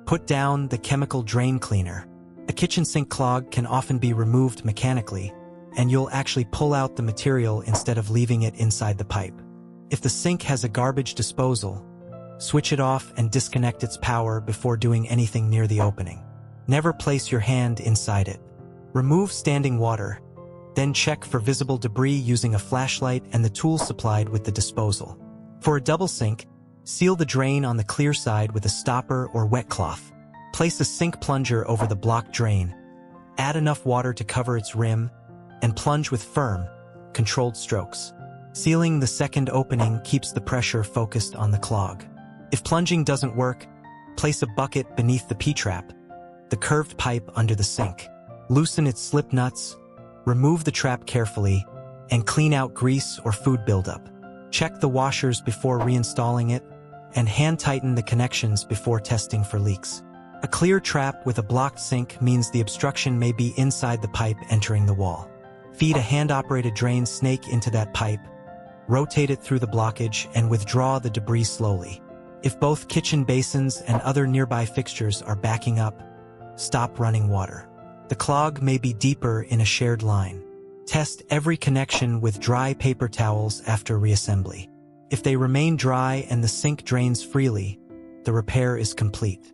Put down the chemical drain cleaner. A kitchen sink clog can often be removed mechanically, and you'll actually pull out the material instead of leaving it inside the pipe. If the sink has a garbage disposal, switch it off and disconnect its power before doing anything near the opening. Never place your hand inside it. Remove standing water, then check for visible debris using a flashlight and the tools supplied with the disposal. For a double sink, seal the drain on the clear side with a stopper or wet cloth. Place a sink plunger over the blocked drain. Add enough water to cover its rim, and plunge with firm, controlled strokes. Sealing the second opening keeps the pressure focused on the clog. If plunging doesn't work, place a bucket beneath the P-trap, the curved pipe under the sink. Loosen its slip nuts, remove the trap carefully, and clean out grease or food buildup. Check the washers before reinstalling it, and hand-tighten the connections before testing for leaks. A clear trap with a blocked sink means the obstruction may be inside the pipe entering the wall. Feed a hand-operated drain snake into that pipe, rotate it through the blockage, and withdraw the debris slowly. If both kitchen basins and other nearby fixtures are backing up, stop running water. The clog may be deeper in a shared line. Test every connection with dry paper towels after reassembly. If they remain dry and the sink drains freely, the repair is complete.